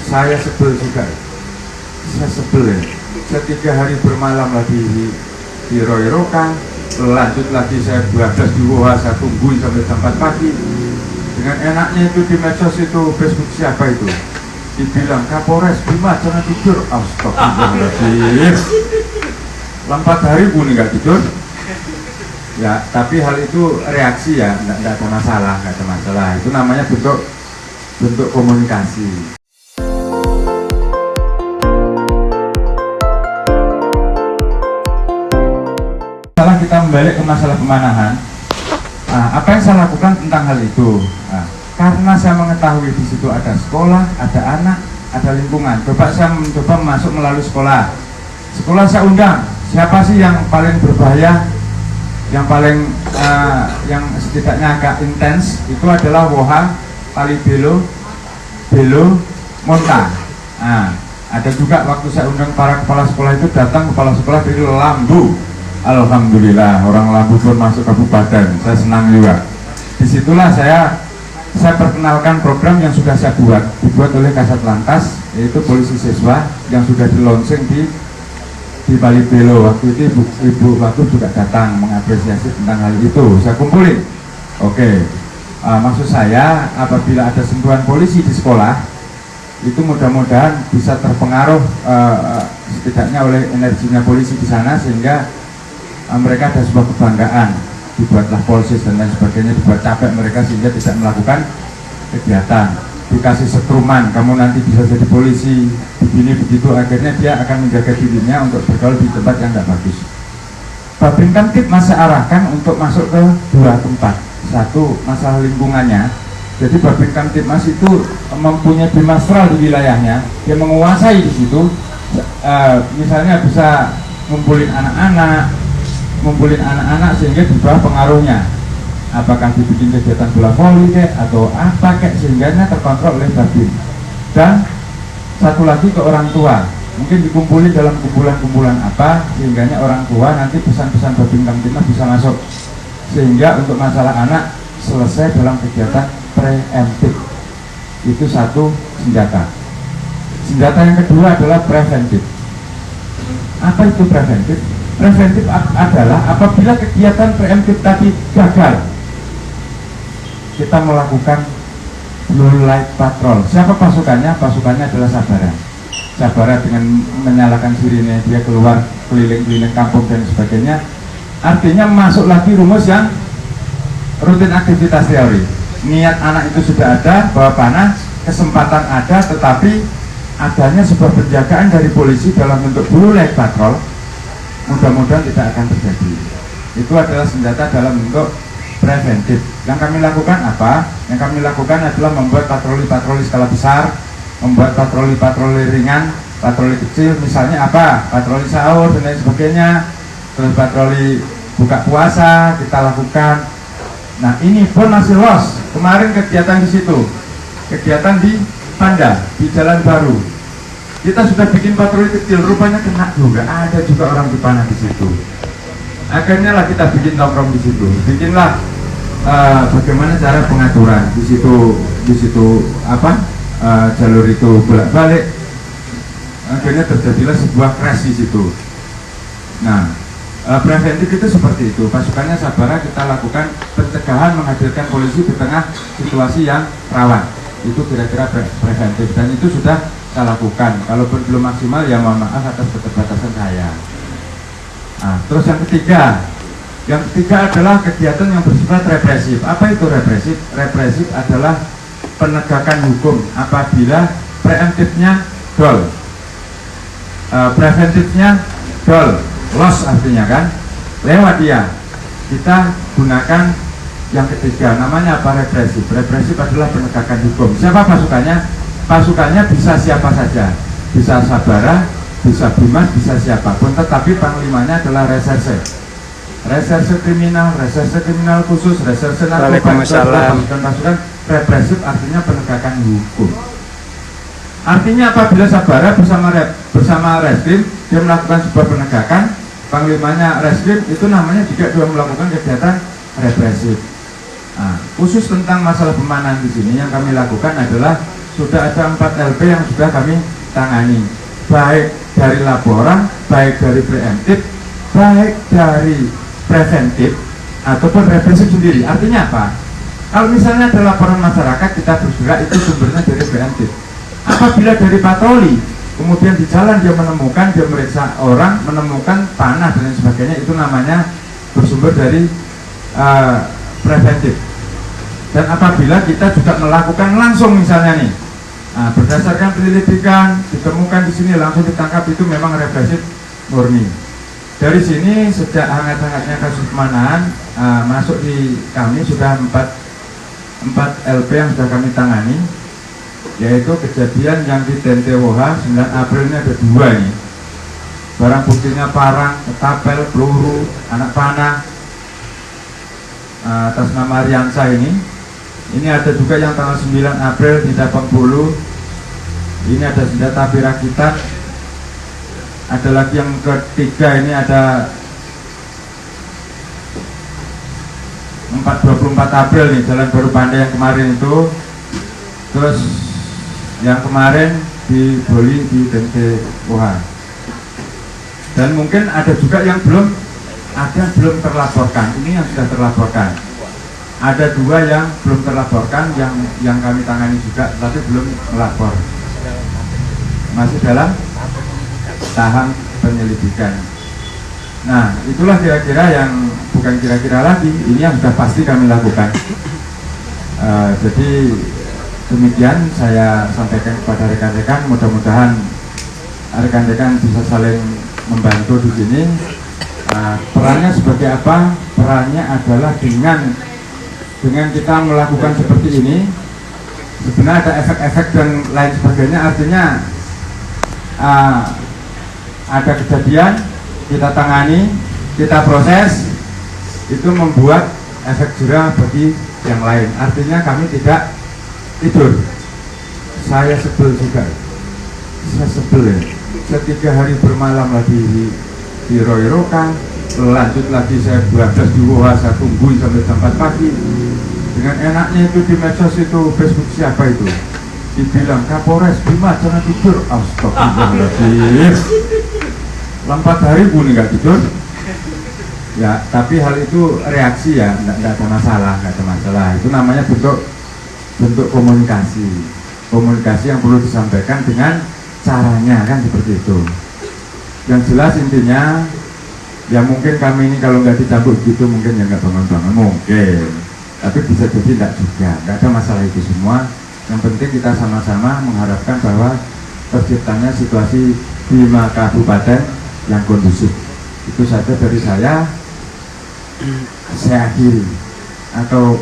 saya sebel juga. Saya sebel ya. Saya 3 hari bermalam lagi di Royrokan, lanjut lagi saya bablas di WA, saya tungguin sampai jam 4 pagi. Dengan enaknya itu di medsos itu, Facebook siapa itu? Dibilang Kapolres Bima jangan tidur. Astagfirullahaladzim. 4 hari pun nggak tidur. Ya, tapi hal itu reaksi ya, nggak ada masalah, nggak ada masalah. Itu namanya bentuk komunikasi. Setelah kita membalik ke masalah pemanahan, apa yang saya lakukan tentang hal itu? Karena saya mengetahui di situ ada sekolah, ada anak, ada lingkungan. Coba saya mencoba masuk melalui sekolah. Sekolah saya undang, siapa sih yang paling berbahaya, yang paling yang setidaknya agak intens, itu adalah Woha, Talibelo, Belo, Monta. Ada juga waktu saya undang para kepala sekolah itu, datang kepala sekolah dari Lambu. Alhamdulillah, orang Lambu pun masuk kabupaten, saya senang juga. Disitulah saya perkenalkan program yang sudah saya dibuat oleh Kasat Lantas, yaitu polisi siswa yang sudah di launching di Bali Belo. Waktu itu Ibu Watu juga datang mengapresiasi tentang hal itu, saya kumpulin. Oke, maksud saya apabila ada sentuhan polisi di sekolah, itu mudah-mudahan bisa terpengaruh setidaknya oleh energinya polisi di sana, sehingga mereka ada sebuah kebanggaan, dibuatlah polisi dan lain sebagainya, dibuat capek mereka sehingga tidak melakukan kegiatan. Dikasih setruman, kamu nanti bisa jadi polisi, begini begitu, akhirnya dia akan menjaga dirinya untuk bergaul di tempat yang tidak bagus. Babin Kamtib masih arahkan untuk masuk ke 2 tempat. Satu, masalah lingkungannya. Jadi Babin Kamtibmas itu mempunyai bimasral di wilayahnya, dia menguasai di situ. Misalnya bisa ngumpulin anak-anak sehingga di bawah pengaruhnya, apakah dibikin kegiatan bola voli atau apa sehingga terkontrol oleh Babin. Dan satu lagi ke orang tua, mungkin dikumpulin dalam kumpulan-kumpulan apa, sehingga orang tua nanti pesan-pesan Babin Kamtibmas bisa masuk, sehingga untuk masalah anak selesai dalam kegiatan preemptif. Itu satu senjata. Senjata yang kedua adalah preventif. Apa itu preventif? Preventif adalah apabila kegiatan preemptif tadi gagal, kita melakukan blue light patrol. Siapa pasukannya? Pasukannya adalah Sabara. Sabara dengan menyalakan sirine, dia keluar keliling-keliling kampung dan sebagainya. Artinya masuk lagi rumus yang rutin aktivitas teori. Niat anak itu sudah ada, bawa panah, kesempatan ada, tetapi adanya sebuah penjagaan dari polisi dalam bentuk blue light patrol, mudah-mudahan tidak akan terjadi. Itu adalah senjata dalam bentuk preventif. Yang kami lakukan apa? Yang kami lakukan adalah membuat patroli-patroli skala besar, membuat patroli-patroli ringan, patroli kecil, misalnya apa? Patroli sahur dan lain sebagainya, terus patroli buka puasa kita lakukan. Nah, ini pun masih los. Kemarin kegiatan di situ, kegiatan di Panda, di Jalan Baru. Kita sudah bikin patroli kecil, rupanya kena juga. Ada juga orang dipanah di situ. Akhirnya lah kita bikin nongkrong di situ. Bikinlah bagaimana cara pengaturan di situ apa jalur itu bolak-balik. Akhirnya terjadilah sebuah crash di situ. Nah, preventif itu seperti itu. Pasukannya Sabara kita lakukan pencegahan, menghadirkan polisi di tengah situasi yang rawan. Itu kira-kira preventif, dan itu sudah saya lakukan. Kalaupun belum maksimal ya mohon maaf atas keterbatasan saya. Terus yang ketiga adalah kegiatan yang bersifat represif. Apa itu represif? Represif adalah penegakan hukum apabila preemptifnya dol, preventifnya dol, loss artinya kan, lewat dia. Kita gunakan yang ketiga, namanya apa? Represif. Represif adalah penegakan hukum. Siapa pasukannya? Pasukannya bisa siapa saja, bisa Sabara, bisa Bimas, bisa siapapun, tetapi panglimanya adalah reserse kriminal, reserse kriminal khusus, reserse narkoba. Pasukan represif artinya penegakan hukum. Artinya apabila Sabara bersama Reskrim dia melakukan sebuah penegakan, panglimanya Reskrim itu namanya juga dia melakukan kegiatan represif. Khusus tentang masalah pemanahan di sini yang kami lakukan adalah sudah ada 4 LP yang sudah kami tangani, baik dari laporan, baik dari preemptif, baik dari preventif ataupun represif sendiri. Artinya apa? Kalau misalnya ada laporan masyarakat, kita bergerak, itu sumbernya dari preemptif. Apabila dari patroli, kemudian di jalan dia menemukan, dia meriksa orang, menemukan panah dan lain sebagainya, itu namanya bersumber dari preventif. Dan apabila kita juga melakukan langsung misalnya nih, berdasarkan penyelidikan ditemukan di sini langsung ditangkap, itu memang represif murni. Dari sini sejak hangat-hangatnya kasus pemanahan masuk di kami sudah 4 LP yang sudah kami tangani, yaitu kejadian yang di Tentewoha 9 April ini ada 2 nih. Barang buktinya parang, ketapel, peluru, anak panah atas nama Riansa ini. Ini ada juga yang tanggal 9 April di Dabang Bulu. Ini ada senjata api rakitan. Ada lagi yang ketiga, ini ada 24 April nih, Jalan Baru Pandai yang kemarin itu. Terus yang kemarin di Boli di Tentewoha. Dan mungkin ada juga yang belum terlaporkan. Ini yang sudah terlaporkan. Ada 2 yang belum terlaporkan, yang kami tangani juga, tapi belum melapor. Masih dalam tahap penyelidikan. Nah, itulah kira-kira yang, bukan kira-kira lagi, ini yang sudah pasti kami lakukan. Jadi demikian saya sampaikan kepada rekan-rekan, mudah-mudahan rekan-rekan bisa saling membantu di sini. Perannya sebagai apa? Perannya adalah dengan kita melakukan seperti ini, sebenarnya ada efek-efek dan lain sebagainya. Artinya ada kejadian, kita tangani, kita proses, itu membuat efek jerah bagi yang lain. Artinya kami tidak tidur. Saya sebel juga, saya sebel ya. Saya 3 hari bermalam lagi di Royrokan, lanjut lagi saya 12 di Woha, saya tungguin sampai jam 4 pagi. Dengan enaknya itu di medsos itu, Facebook siapa itu, dibilang Kapolres Bima jangan tidur. Astagfirullahaladzim. 4 hari pun nggak tidur. Ya, tapi hal itu reaksi ya, nggak ada masalah. Itu namanya bentuk komunikasi yang perlu disampaikan dengan caranya, kan seperti itu. Yang jelas intinya, ya mungkin kami ini kalau nggak dicampur gitu mungkin ya nggak bangun-bangun mungkin, tapi bisa jadi tidak juga, nggak ada masalah itu semua. Yang penting kita sama-sama mengharapkan bahwa terciptanya situasi di Bima Kabupaten yang kondusif. Itu saja dari saya akhiri atau